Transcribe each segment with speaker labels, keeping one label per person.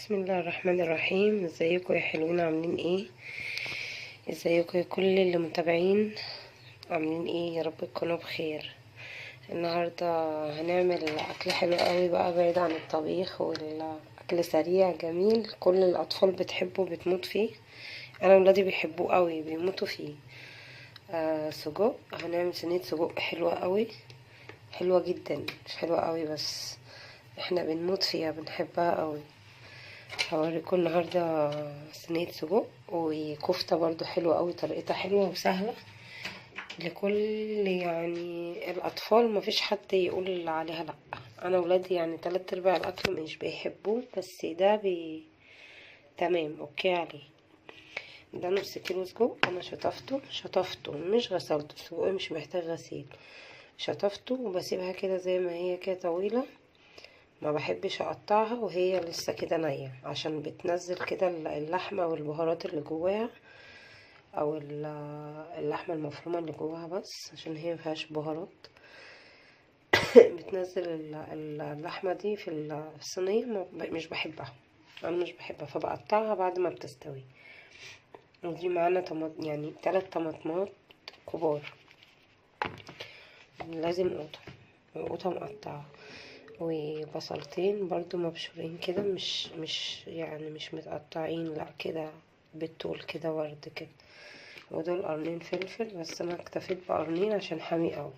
Speaker 1: بسم الله الرحمن الرحيم. ازيكم يا حلوين؟ عاملين ايه؟ ازيكم يا كل اللي متابعين؟ عاملين ايه؟ يا رب تكونوا بخير. النهارده هنعمل اكل حلو قوي بقى، بعيد عن الطبيخ، والاكل سريع جميل كل الاطفال بتحبه بتموت فيه. انا ولادي بيحبوه قوي، بيموتوا فيه. سجق. هنعمل صينيه سجق حلوه قوي، حلوه جدا، مش حلوه قوي بس احنا بنموت فيها، بنحبها قوي. هوريكم النهاردة صينية سجق وكفتة برضو حلوة قوي، طريقتها حلوة وسهلة لكل يعني الأطفال، مفيش حد يقول عليها لأ. أنا ولادي يعني 3/4 الأكل مش بيحبوه، بس ده تمام أوكي عليه. ده نص كيلو سجق، أنا شطفته مش غسلته، السجق مش محتاج غسيل. شطفته وبسيبها كده زي ما هي كده طويلة، ما بحبش اقطعها وهي لسه كده نية، عشان بتنزل كده اللحمة والبهارات اللي جواها، او اللحمة المفرومة اللي جواها، بس عشان هي مفيهاش بهارات. بتنزل اللحمة دي في الصينية، مش بحبها، انا مش بحبها، فبقطعها بعد ما بتستوي. ودي معانا يعني 3 طماطمات كبار، لازم قوطة مقطعة، وبصلتين برضو مبشورين كده، مش يعني مش متقطعين، لا كده بالطول كده ورد كده. ودول قرنين فلفل، بس انا اكتفيت بقرنين عشان حامي قوي.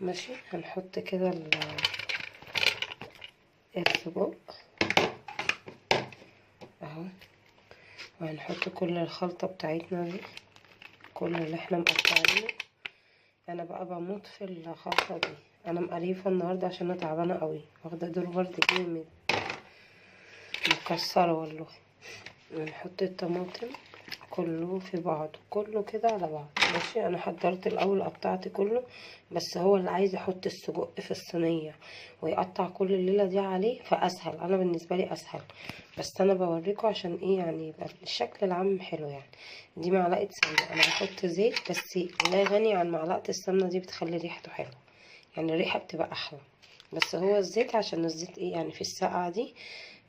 Speaker 1: ماشي، هنحط كده السجق اهو، وهنحط كل الخلطة بتاعتنا دي، كل اللي احنا مقطعينه. انا بقى بموت في الخلطة دي، انا مقريفة النهاردة عشان انا تعبانة قوي، واخدة دور برد جامد، مكسرة والله. ونحط الطماطم كله في بعض، كله كده على بعض. ماشي، انا حضرت الاول، قطعت كله، بس هو اللي عايز يحط السجق في الصينيه ويقطع كل الليله دي عليه فاسهل، انا بالنسبه لي اسهل، بس انا بوريكم عشان ايه يعني يبقى الشكل العام حلو يعني. دي معلقه سمنه، انا بحط زيت بس لا غني عن معلقه السمنه دي، بتخلي ريحته حلوه، يعني الريحه بتبقى احلى. بس هو الزيت، عشان الزيت ايه يعني في السقعه دي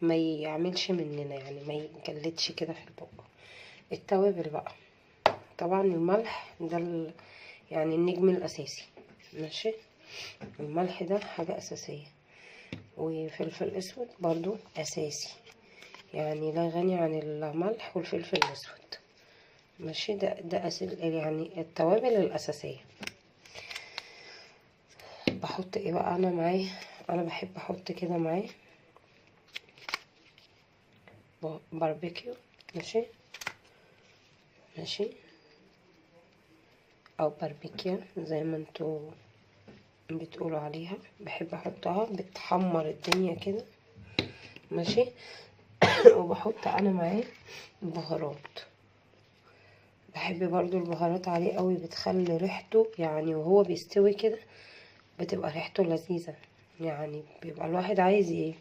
Speaker 1: ما يعملش مننا، يعني ما يجلدش كده في البق. التوابل بقى، طبعا الملح ده يعني النجم الاساسي. ماشي، الملح ده حاجة اساسية، وفلفل اسود برضو اساسي، يعني لا غني عن الملح والفلفل الاسود. ماشي، ده يعني التوابل الاساسية. بحط ايه بقى انا معاه؟ انا بحب احط كده معاه باربيكيو. ماشي، ماشي، او باربيكيا زي ما انتوا بتقولوا عليها، بحب احطها بتحمر الدنيا كده. ماشي. وبحط انا معاه بهارات، بحب برضو البهارات عليه قوي، بتخلي ريحته يعني وهو بيستوي كده بتبقى ريحته لذيذة، يعني بيبقى الواحد عايز ايه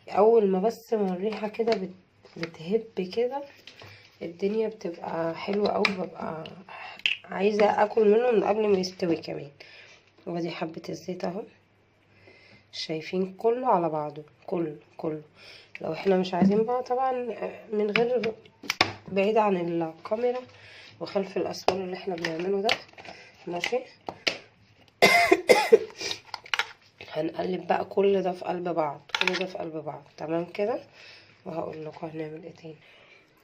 Speaker 1: اول ما بس من الريحة كده بتهب كده، الدنيا بتبقى حلوة قوي، ببقى عايزة اكل منه من قبل ما يستوي كمان. ودي حبة الزيت اهو، شايفين كله على بعضه، كله. لو احنا مش عايزين بقى طبعا من غير، بعيد عن الكاميرا وخلف الاسوار اللي احنا بنعمله ده. ماشي، هنقلب بقى كل ده في قلب بعض، كل ده في قلب بعض، تمام كده. وهقول لكم هنعمل ايه تاني.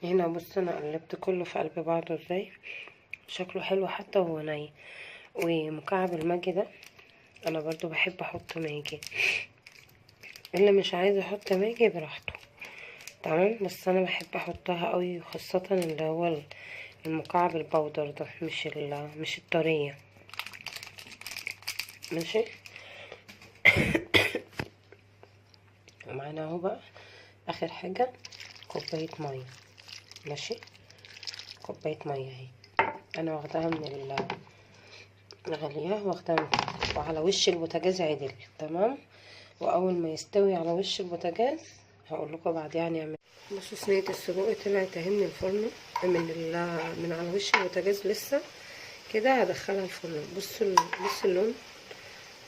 Speaker 1: هنا بص، انا قلبت كله في قلب بعضه ازاي، شكله حلو حتى وهو ني. ومكعب الماجي ده انا برضو بحب احط ماجي، اللي مش عايز يحط ماجي براحته، تمام، بس انا بحب احطها قوي، خاصة اللي هو المكعب البودر ده، مش الطرية. ماشي. ومعانا اهو بقى اخر حاجة كوباية مية. ماشي، كوباية مية اهي، انا واخداها من غالية، واخداها وعلى وش البوتاجاز عدل، تمام. واول ما يستوي على وش البوتاجاز هقول لكم بعديها هنعمل. بصوا صينية السجق طلعت اهي من الفرن، من على وش البوتاجاز لسه كده، هدخلها الفرن. بصوا اللون،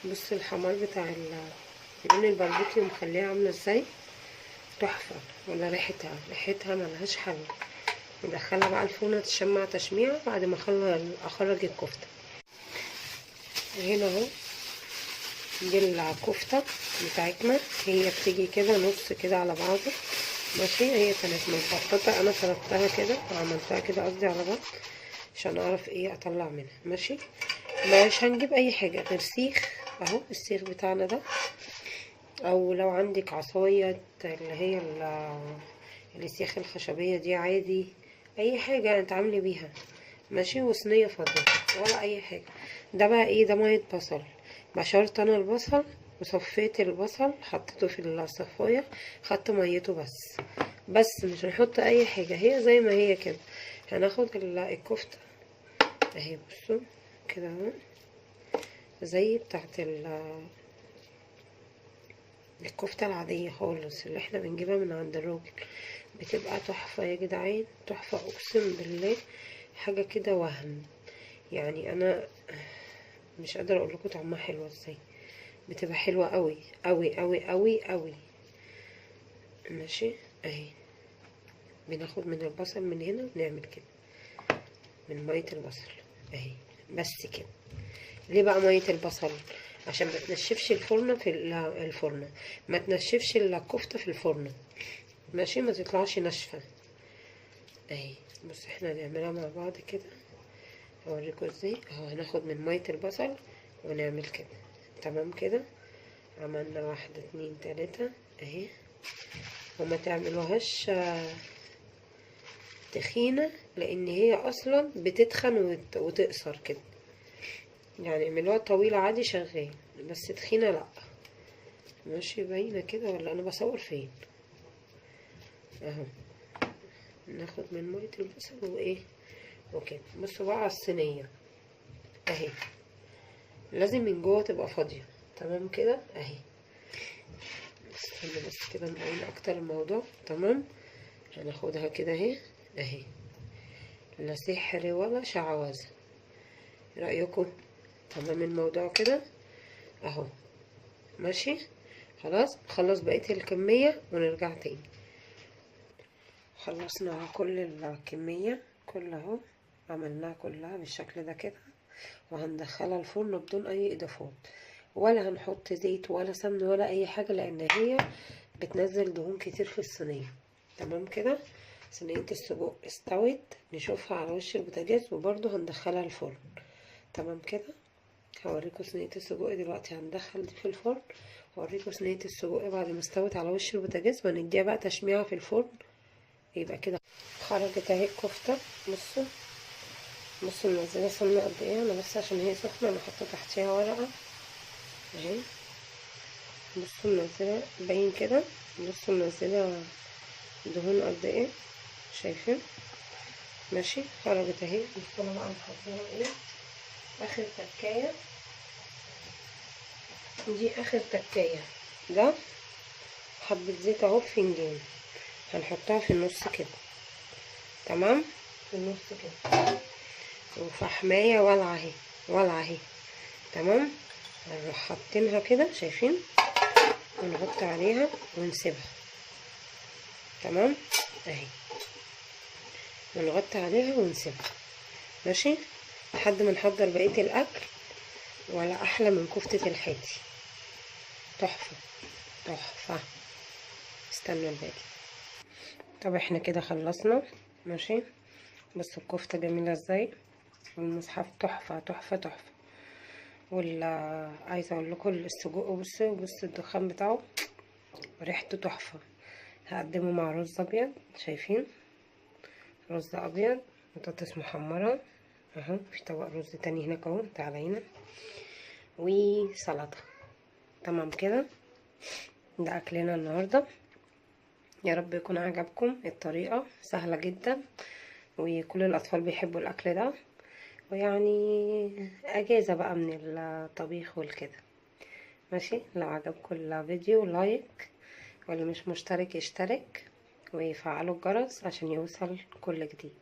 Speaker 1: بصوا الحمار بتاع اللون الباربيكيو مخليها عامله ازاي. تحفة. ولا ريحتها ملهاش حل. ندخلها بقى الفرن تشمع تشميع بعد ما اخرج الكفتة. هنا اهو دي الكفتة بتاعتنا، هي بتيجي كده نص كده على بعضه ماشي. هي كانت متبططة، انا فردتها كده وعملتها كده قصدي على بعض عشان اعرف ايه اطلع منها ماشي. مش هنجيب اي حاجة غير سيخ اهو، السيخ بتاعنا ده، او لو عندك عصاية اللي هي السياخ الخشبية دي عادي، اي حاجة يعني تعملي بيها ماشي. وصينية فاضية ولا اي حاجة. ده بقى ايه؟ ده مية بصل. بشرت انا البصل وصفيت البصل حطيته في الصفاية، خدت ميته بس مش هنحط اي حاجة، هي زي ما هي كده. هناخد الكفتة اهي، بصوا كده اهو، زي بتاعت الكفتة العادية خالص اللي احنا بنجيبها من عند الراجل. بتبقى تحفة يا جدعان، تحفة اقسم بالله، حاجة كده وهم. يعني انا مش قادرة اقول لكم طعمها حلو ازاي. بتبقى حلوة قوي قوي قوي قوي قوي ماشي. اهي بناخد من البصل من هنا ونعمل كده من مية البصل اهي، بس كده. ليه بقى مية البصل؟ عشان ما تنشفش الفرن في الفرن، ما تنشفش الكفتة في الفرن ماشي، ما تطلعش ناشفة اهي. بص احنا هنعملها مع بعض كده، اوريكم ازاي اهو. هناخد من مية البصل ونعمل كده تمام كده. عملنا 1 2 3 اهي. وما تعملوهاش تخينة لان هي اصلا بتتخن وتقصر كده، يعني اعملوها طويلة عادي شغال، بس تخينة لا ماشي. باينة كده ولا انا بصور فين؟ اهو. ناخد من مية البصل وايه وكده. بصوا بقى على الصينية اهي، لازم من جوه تبقى فاضية تمام كده اهي. استنى بس كده نبين اكتر الموضوع تمام. هناخدها كده اهي اهي، لا سحر ولا شعوذة. رأيكم؟ تمام الموضوع كده اهو ماشي. خلاص نخلص بقية الكمية ونرجع تاني. خلصنا كل الكمية كلها اهو، عملناها كلها بالشكل ده كده. وهندخلها الفرن بدون اي اضافات، ولا هنحط زيت ولا سمن ولا اي حاجة، لان هي بتنزل دهون كتير في الصينية تمام كده. صينية السجق استوت، نشوفها على وش البوتاجاز، وبرضو هندخلها الفرن تمام كده. هوريكم صينية السجق دلوقتي، هندخل دي في الفرن. هوريكم صينية السجق بعد ما استوت على وش البوتاجاز، ونديها بقى تشميعة في الفرن. يبقى كده خرجت اهي الكفتة. بصوا بصوا منزلة سمنة قد ايه، انا بس عشان هي سخنة انا حاطة تحتيها ورقة اهي. بصوا منزلة باين كده، بصوا منزلة دهون قد ايه، شايفين ماشي. خرجت اهي. بصوا انا بقى محضرة ايه، اخر تكاية دي، اخر تكاية. ده حبة زيت اهو في فنجان، هنحطها في النص كده تمام، في النص كده. وفحماية والعة اهي، والعة اهي تمام. هنروح حاطينها كده شايفين، ونحط عليها ونسيبها تمام اهي، ونغطي عليها ونسيبها ماشي لحد ما نحضر بقية الاكل. ولا احلى من كفتة الحاتي، تحفة تحفة. استنوا الباقي. طب احنا كده خلصنا ماشي. بس الكفتة جميلة ازاي، والمصحف تحفة تحفة تحفة. عايزة اقول لكم السجق، بصوا الدخان بتاعه ريحته تحفة. هقدمه مع رز ابيض، شايفين رز ابيض، بطاطس محمرة اهو، في طبق رز تاني هناك اهو، تعالى هنا، وسلطة تمام كده. ده اكلنا النهاردة. يا رب يكون عجبكم. الطريقة سهلة جدا، وكل الاطفال بيحبوا الاكل ده، ويعني اجازة بقى من الطبيخ والكده ماشي. لو عجبكم الفيديو لايك، واللي مش مشترك يشترك ويفعلوا الجرس عشان يوصل كل جديد.